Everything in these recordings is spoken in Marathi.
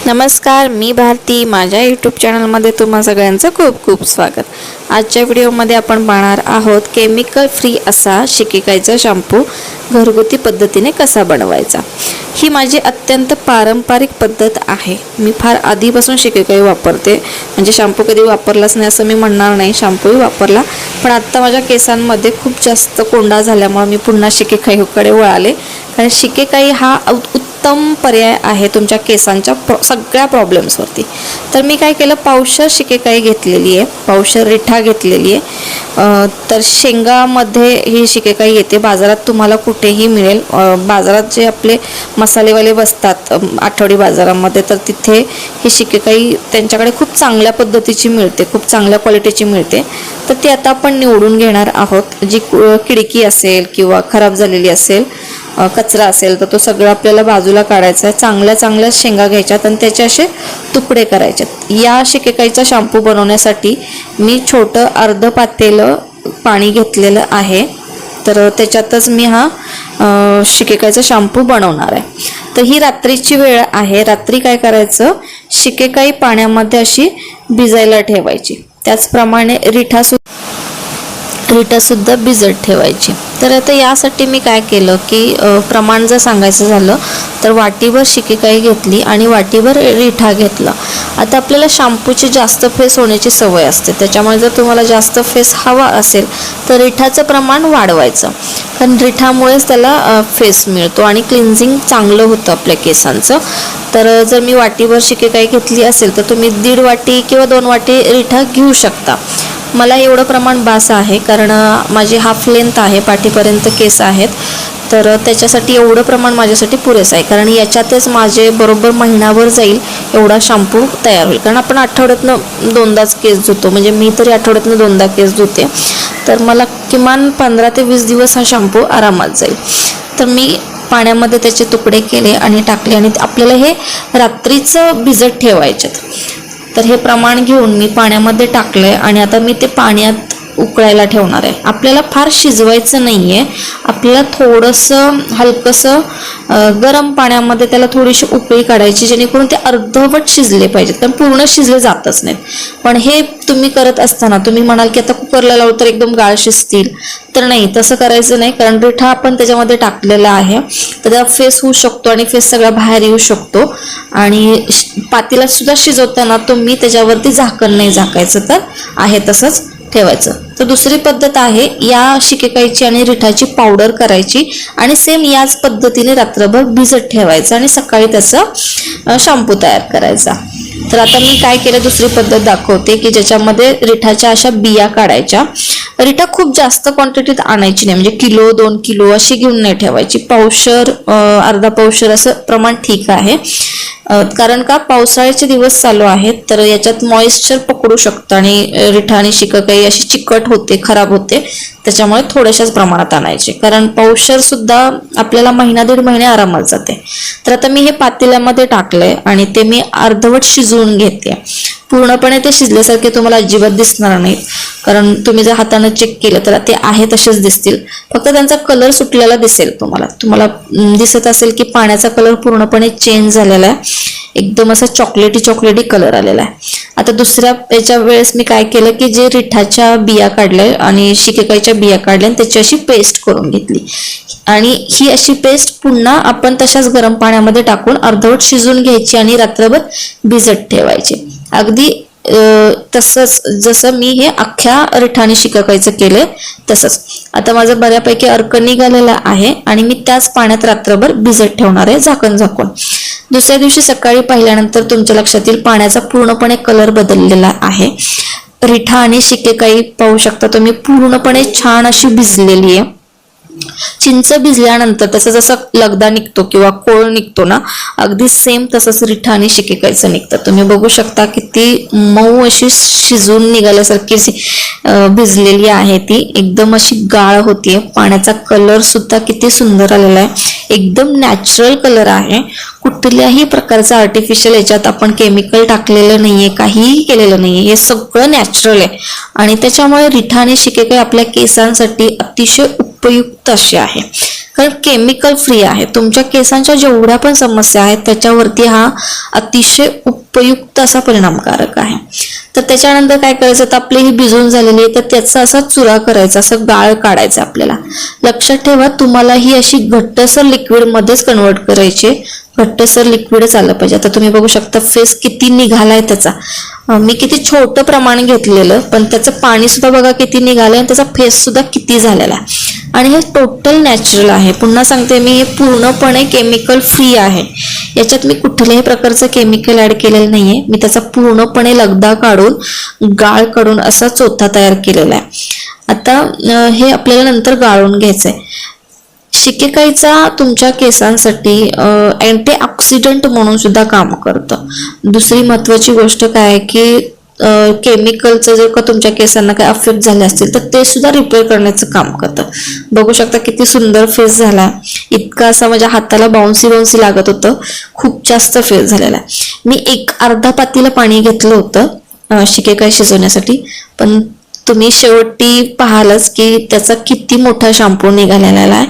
नमस्कार, मी भारती. माझ्या यूट्यूब चॅनलमध्ये तुम्हा सगळ्यांचं खूप खूप स्वागत. आजच्या व्हिडिओमध्ये आपण पाहणार आहोत केमिकल फ्री असा शिकेकाईचा शॅम्पू घरगुती पद्धतीने कसा बनवायचा. ही माझी अत्यंत पारंपरिक पद्धत आहे. मी फार आधीपासून शिकेकाई वापरते, म्हणजे शॅम्पू कधी वापरलाच नाही असं मी म्हणणार नाही, शॅम्पूही वापरला. पण आत्ता माझ्या केसांमध्ये खूप जास्त कोंडा झाल्यामुळे मी पुन्हा शिकेकाईकडे वळाले. कारण शिकेकाई हा उत्तम पर्याय आहे तुमच्या केसांच्या सगळ्या प्रॉब्लेम्सवरती. तर मी काय केलं, पावशर शिकेकाई घेतलेली आहे, पावशर रिठा घेतलेली आहे. तर शेंगामध्ये ही शिकेकाई येते, बाजारात तुम्हाला कुठेही मिळेल. बाजारात जे आपले मसालेवाले बसतात आठवडी बाजारामध्ये, तर तिथे ही शिकेकाई त्यांच्याकडे खूप चांगल्या पद्धतीची मिळते, खूप चांगल्या क्वालिटीची मिळते. तर ती आता आपण निवडून घेणार आहोत. जी किडकी असेल किंवा खराब झालेली असेल, कचरा असेल, तर तो सगळा आपल्याला बाजूला काढायचा आहे. चांगल्या शेंगा घ्यायच्यात आणि त्याचे असे तुकडे करायचेत. या शिकेकाईचा शॅम्पू बनवण्यासाठी मी छोटं अर्ध पातेलं पाणी घेतलेलं आहे. तर त्याच्यातच मी हा शिकेकाईचा शॅम्पू बनवणार आहे. तर ही रात्रीची वेळ आहे. रात्री काय करायचं, शिकेकाई पाण्यामध्ये अशी भिजायला ठेवायची. त्याचप्रमाणे रिठा सुद्धा भिजत ठेवायची. तर आता यासाठी मी काय केलं की प्रमाण जर सांगायचं झालं तर वाटीभर शिकेकाई घेतली आणि वाटीभर रिठा घेतला. आता आपल्याला शॅम्पूची जास्त फेस होण्याची सवय असते, त्याच्यामुळे जर तुम्हाला जास्त फेस हवा असेल तर रिठाचं प्रमाण वाढवायचं. कारण रिठामुळेच त्याला फेस मिळतो आणि क्लिन्झिंग चांगलं होतं आपल्या केसांचं. तर जर मी वाटीभर शिकेकाई घेतली असेल तर तुम्ही 1.5 वाटी किंवा 2 वाटी रिठा घेऊ शकता. मला एवढं प्रमाण बास आहे, कारण माझी हाफ लेंथ आहे, पाठीपर्यंत केस आहेत. तर त्याच्यासाठी एवढं प्रमाण माझ्यासाठी पुरेसं आहे. कारण याच्यातच माझे बरोबर महिनाभर जाईल एवढा शॅम्पू तयार होईल. कारण आपण आठवड्यातनं 2दाच केस धुतो, म्हणजे मी तरी आठवड्यातनं 2दा केस धुते. तर मला किमान 15 ते 20 दिवस हा शॅम्पू आरामात जाईल. तर मी पाण्यामध्ये त्याचे तुकडे केले आणि टाकले आणि आपल्याला हे रात्रीचं भिजत ठेवायचेत. तर हे प्रमाण घेऊन मी पाण्यामध्ये टाकलंय आणि आता मी ते पाण्यात उकळायला ठेवणार आहे. आपल्याला फार शिजवायचं नाही आहे, आपल्याला थोडंसं हलकंसं गरम पाण्यामध्ये त्याला थोडीशी उकळी काढायची, जेणेकरून ते अर्धवट शिजले पाहिजेत, कारण पूर्ण शिजले जातच नाहीत. पण हे तुम्ही करत असताना तुम्ही म्हणाल की आता कुकरला लावलं तर एकदम गाळ शिजतील, तर नाही, तसं करायचं नाही. कारण रिठा आपण त्याच्यामध्ये टाकलेला आहे, तर त्याला फेस होऊ शकतो आणि फेस सगळा बाहेर येऊ शकतो. आणि पातेल्यात सुद्धा शिजवताना तुम्ही त्याच्यावरती झाकण नाही झाकायचं, तर आहे तसंच ठेवायचं. तर दुसरी पद्धत आहे, या शिकेकाईची आणि रिठाची पावडर करायची आणि सेम याच पद्धतीने रात्रभर भिजत ठेवायचं आणि सकाळी त्याचा शॅम्पू तयार करायचा. तर आता मी काय केलं, दुसरी पद्धत दाखवते की ज्याच्यामध्ये रिठाच्या अशा बिया काढायच्या. रिठा खूप जास्त क्वांटिटीत आणायची नाही, म्हणजे किलो 2 किलो अशी घेऊन नाही ठेवायची. पावशर अर्धा पावशर असं प्रमाण ठीक आहे. कारण का पावसाळ्याचे दिवस चालू आहेत, तर याच्यात मॉइश्चर पकडू शकतं आणि रिठा आणि शिकेकाई अशी चिकट होते, खराब होते. त्याच्यामुळे थोड्याशाच प्रमाणात आणायचे, कारण पावशर सुद्धा आपल्याला 1.5 महिने आरामात जाते. तर आता मी हे पातेल्यामध्ये टाकलंय आणि ते मी अर्धवट शिजवून घेते. पूर्णपणे ते शिजल्यासारखे तुम्हाला अजिबात दिसणार नाहीत, कारण तुम्ही जर हाताने चेक केलं तर ते आहे तसेच दिसतील, फक्त त्यांचा कलर सुटलेला दिसेल. तुम्हाला दिसत असेल की पाण्याचा कलर पूर्णपणे चेंज झालेला आहे, एकदम असा चॉकलेटी कलर आलेला आहे. आता दुसऱ्या याच्या वेळेस मी काय केलं की जे रिठाच्या बिया काढल्या आणि शिकेकाईच्या बिया काढल्या आणि त्याची अशी पेस्ट करून घेतली आणि ही अशी पेस्ट पुन्हा आपण तशाच गरम पाण्यामध्ये टाकून अर्धवट शिजून घ्यायची आणि रात्रभर भिजत ठेवायची. अगदी तसंच जसं मी हे अख्ख्या रिठाने शिकेकाईचं केलंय तसंच. आता माझं बऱ्यापैकी अर्क निघालेला आहे आणि मी त्याच पाण्यात रात्रभर भिजत ठेवणार आहे, झाकण झाकून. दुसऱ्या दिवशी सकाळी पाहिल्यानंतर तुमच्या लक्षात येईल पाण्याचा पूर्णपणे कलर बदललेला आहे. रिठा आणि शिकेकाई पाहू शकता तुम्ही पूर्णपणे छान अशी भिजलेली आहे. चिंच भिजल्यानंतर त्याचा जसा लगदा निघतो किंवा कोळ निघतो ना, अगदी सेम तसंच रिठा आणि शिकेकाईचं निघतं. तुम्ही बघू शकता की ती मऊ अशी शिजून निघाल्यासारखी भिजलेली आहे. ती एकदम अशी गाळ होतीये. पाण्याचा कलर सुद्धा किती सुंदर आलेला आहे, एकदम नॅचरल कलर आहे. कुठल्याही प्रकारचं आर्टिफिशियल याच्यात आपण केमिकल टाकलेलं नाहीये, काहीही केलेलं नाहीये, हे सगळं नॅचरल आहे. आणि त्याच्यामुळे रिठा आणि शिकेकाई आपल्या केसांसाठी अतिशय उपयुक्त अशी आहे, कारण केमिकल फ्री आहे. तुमच्या केसांच्या जेवढ्या पण समस्या आहेत त्याच्यावरती हा अतिशय उपयुक्त असा परिणामकारक आहे. तर त्याच्यानंतर काय करायचं, तर आपली ही भिजवून झालेली आहे तर त्याचा असा चुरा करायचा, असं गाळ काढायचा आपल्याला. लक्षात ठेवा, तुम्हाला ही अशी घट्टसर लिक्विड मध्येच कन्वर्ट करायची, घट्टसर लिक्विडच आलं पाहिजे. आता तुम्ही बघू शकता फेस किती निघालाय त्याचा. मी किती छोटं प्रमाण घेतलेलं, पण त्याचं पाणी सुद्धा बघा किती निघालंय आणि त्याचा फेस सुद्धा किती झालेला आहे. आणि हे टोटल नॅचरल आहे. पुन्हा सांगते मी, हे पूर्णपणे केमिकल फ्री आहे. याच्यात मी कुठल्याही प्रकारचं केमिकल ऍड केलेलं नाहीये. मी त्याचा पूर्णपणे लगदा काढून गाळ काढून असा चोथा तयार केलेला आहे. आता हे आपल्याला नंतर गाळून घ्यायचंय. शिकेकाईचा तुमच्या केसांसाठी अँटीऑक्सिडंट म्हणून सुद्धा काम करतं. दुसरी महत्वाची गोष्ट काय आहे की केमिकलचं जर का तुमच्या केसांना काय अफेक्ट झाले असतील तर ते सुद्धा रिपेअर करण्याचं काम करतं. बघू शकता किती सुंदर फेस झाला. इतका असा माझ्या हाताला बाउन्सी बाउन्सी लागत होतं, खूप जास्त फेस झालेला आहे. मी अर्धा पातेलं पाणी घेतलं होतं शिकेकाई शिजवण्यासाठी, पण तुम्ही शेवटी पाहालच की त्याचा किती मोठा शॅम्पू निघालेला आहे.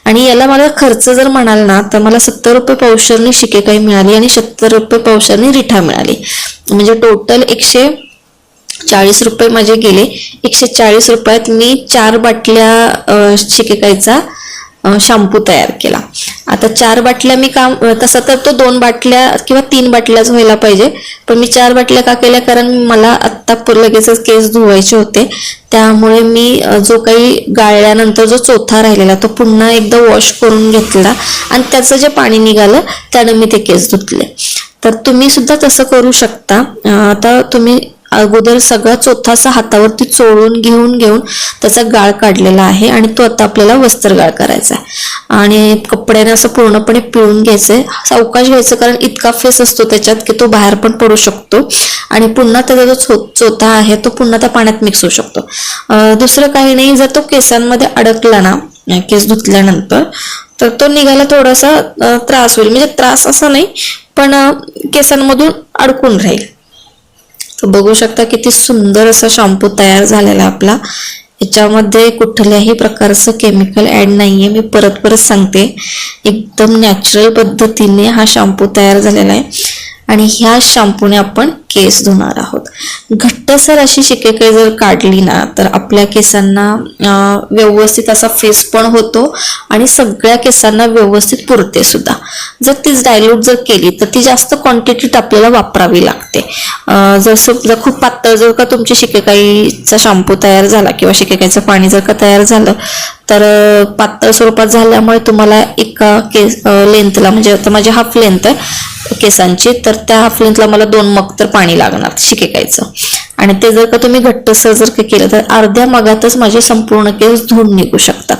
आणि याला मला खर्च जर म्हणाल ना तर मला 70 रुपये पावशेरने शिकेकाई मिळाली आणि 70 रुपये पावशेरने रिठा मिळाली. म्हणजे टोटल 140 रुपये माझे गेले. 140 रुपयात मी 4 बाटल्या शिकेकाईचा शॅम्पू तयार केला. आता 4 बाटल्या मी तसं तर तो 2 बाटल्या किंवा 3 बाटल्याच व्हायला पाहिजे, पण मी 4 बाटल्या का केल्या, कारण मला आत्ता लगेचच केस धुवायचे होते. त्यामुळे मी जो काही गाळल्यानंतर जो चोथा राहिलेला तो पुन्हा एकदा वॉश करून घेतला आणि त्याचं जे पाणी निघालं त्यानं मी ते केस धुतले. तर तुम्ही सुद्धा तसं करू शकता. आता तुम्ही अगोदर सगळा चोथा असा हातावरती चोळून घेऊन त्याचा गाळ काढलेला आहे आणि तो आता आपल्याला वस्त्रगाळ करायचा आहे. आणि कपड्याने असं पूर्णपणे पिळून घ्यायचंय, सावकाश घ्यायचं, कारण इतका फेस असतो त्याच्यात की तो बाहेर पण पडू शकतो आणि पुन्हा त्याचा जो चोथा आहे तो पुन्हा त्या पाण्यात मिक्स होऊ शकतो. दुसरं काही नाही, जर तो केसांमध्ये अडकला ना केस धुतल्यानंतर तर तो निघायला थोडासा त्रास होईल. म्हणजे त्रास असा नाही, पण केसांमधून अडकून राहील. बघू शकता किती सुंदर असा शॅम्पू तयार झालेला आपला. याच्यामध्ये कुठल्याही प्रकारचं केमिकल ऍड नाहीये. मी परत सांगते, एकदम नॅचरल पद्धतीने हा शॅम्पू तयार झालेला आहे आणि ह्या शॅम्पूने आपण केस धुणार आहोत. घट्टसर अशी शिकेकाई जर काढली ना तर आपल्या केसांना व्यवस्थित असा फेस पण होतो आणि सगळ्या केसांना व्यवस्थित पुरते सुद्धा. जर तीच डायल्यूट जर केली तर ती जास्त क्वांटिटीत आपल्याला वापरावी लागते. जर खूप पातळ जर का तुमची शिकेकाईचा शॅम्पू तयार झाला किंवा शिकेकाईचं पाणी जर का तयार झालं तर पातळ स्वरूपात झाल्यामुळे तुम्हाला एका लेंथला, म्हणजे आता माझी हाफ लेंथ आहे केसांची, तर त्या हाफ लेंथला मला 2 मग तर पाणी लागणार शिकेकाईचं. आणि ते जर का तुम्ही घट्टसर जर का केलं तर अर्ध्या मगातच माझे संपूर्ण केस धुवून निघू शकतात.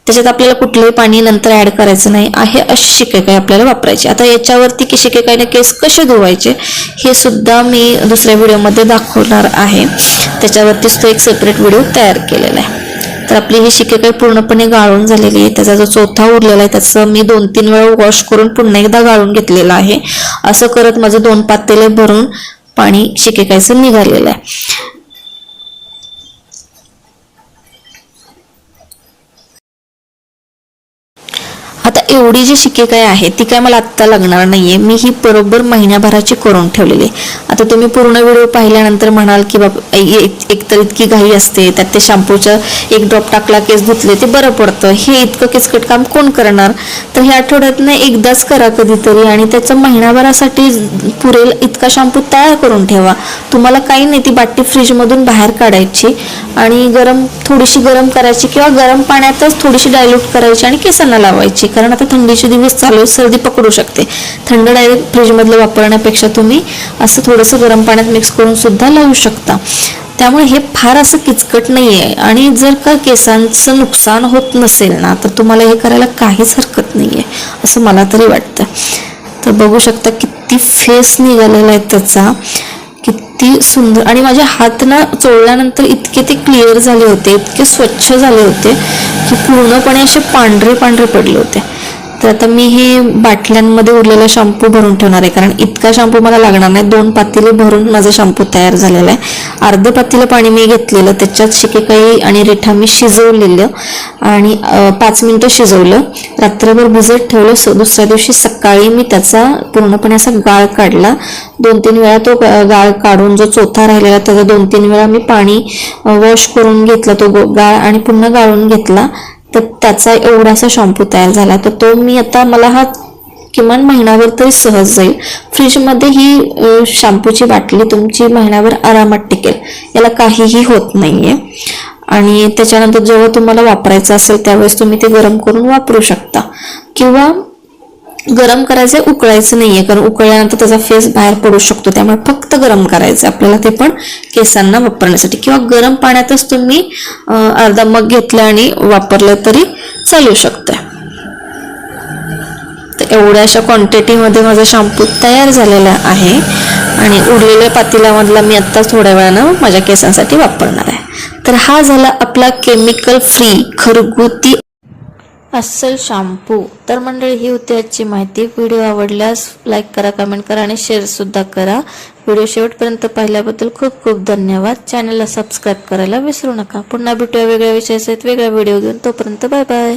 त्याच्यात आपल्याला कुठलंही पाणी नंतर ऍड करायचं नाही आहे. अशी शिकेकाई आपल्याला वापरायची. आता याच्यावरती की शिकेकाईने केस कसे धुवायचे हे सुद्धा मी दुसऱ्या व्हिडिओमध्ये दाखवणार आहे. त्याच्यावरतीच तो एक सेपरेट व्हिडिओ तयार केलेला आहे. तर आपली ही शिकेकाई पूर्णपणे गाळून झालेली आहे. त्याचा जो चोथा उरलेला आहे त्याचं मी 2-3 वेळा वॉश करून पुन्हा एकदा गाळून घेतलेला आहे. असं करत माझं 2 पातेले भरून पाणी शिकेकाईचं निघालेलं आहे. आता एवढी जी शिकेकाई आहे ती काय मला आत्ता लागणार नाहीये. मी ही बरोबर महिन्याभराची करून ठेवलेली आहे. आता तुम्ही पूर्ण व्हिडिओ पाहिल्यानंतर म्हणाल की बाबा एकतर इतकी घाई असते, त्यात ते शॅम्पूचं 1 ड्रॉप टाकला केस धुतले ते बरं पडतं, हे इतकं किचकट काम कोण करणार. तर ह्या आठवड्यातनं एकदाच करा कधीतरी आणि त्याचं महिनाभरासाठी पुरेल इतका शॅम्पू तयार करून ठेवा. तुम्हाला काही नाही, ती बाटली फ्रीजमधून बाहेर काढायची आणि थोडीशी गरम करायची किंवा गरम पाण्यातच थोडीशी डायल्यूट करायची आणि केसांना लावायची. कारण आता थंडीचे दिवस चालू आहेत, सर्दी पकडू शकते. थंड डायरेक्ट फ्रीजमधलं वापरण्यापेक्षा तुम्ही असं थोडंसं गरम पाण्यात मिक्स करून सुद्धा लावू शकता. त्यामुळे हे फार असं किचकट नाहीये. आणि जर का केसांचं नुकसान होत नसेल ना तर तुम्हाला हे करायला काहीच हरकत नाहीये असं मला तरी वाटतं. तर बघू शकता किती फेस निघालेला आहे त्याचा, किती सुंदर. आणि माझे हात ना चोळल्यानंतर इतके ते क्लिअर झाले होते, इतके स्वच्छ झाले होते की पूर्णपणे असे पांढरे पडले होते. तर आता मी हे बाटल्यांमध्ये उरलेला शॅम्पू भरून ठेवणार आहे, कारण इतका शॅम्पू मला लागणार नाही. 2 पातेले भरून माझा शॅम्पू तयार झालेला आहे. अर्ध पातेलं पाणी मी घेतलेलं, त्याच्यात शिकेकाई आणि रिठा मी शिजवलेलं आणि 5 मिनिटं शिजवलं, रात्रभर भिजत ठेवलं. दुसऱ्या दिवशी सकाळी मी त्याचा पूर्णपणे असा गाळ काढला. 2-3 वेळा तो गाळ काढून जो चोथा राहिलेला त्याचा 2-3 वेळा मी पाणी वॉश करून घेतला तो गाळ आणि पुन्हा गाळून घेतला. तर त्याचा एवढासा शॅम्पू तयार झाला. तर तो मी आता मला हा किमान महिनाभर तरी सहज जाईल. फ्रीजमध्ये ही शॅम्पूची बाटली तुमची महिनाभर आरामात टिकेल, याला काहीही होत नाहीये. आणि त्याच्यानंतर जेव्हा तुम्हाला वापरायचं असेल त्यावेळेस तुम्ही ते गरम करून वापरू शकता, किंवा गरम करायचं उकळायचं नाहीये, कारण उकळल्यानंतर त्याचा फेस बाहेर पडू शकतो. त्यामुळे फक्त गरम करायचं आपल्याला, ते पण केसांना वापरण्यासाठी. किंवा गरम पाण्यातच तुम्ही अर्धा मग घेतला आणि वापरलं तरी चालू शकतं. तर एवढ्याशा क्वांटिटीमध्ये माझा शॅम्पू तयार झालेला आहे आणि उरलेल्या पातेल्यामधला मी आत्ता थोड्या वेळानं माझ्या केसांसाठी वापरणार आहे. तर हा झाला आपला केमिकल फ्री घरगुती अस्सल शॅम्पू. तर मंडळी, ही होती आजची माहिती. व्हिडिओ आवडल्यास लाईक करा, कमेंट करा आणि शेअरसुद्धा करा. व्हिडिओ शेवटपर्यंत पाहिल्याबद्दल खूप खूप धन्यवाद. चॅनलला सबस्क्राईब करायला विसरू नका. पुन्हा भेटूया वेगळ्या विषयासहित वेगळा व्हिडिओ घेऊन. तोपर्यंत बाय बाय.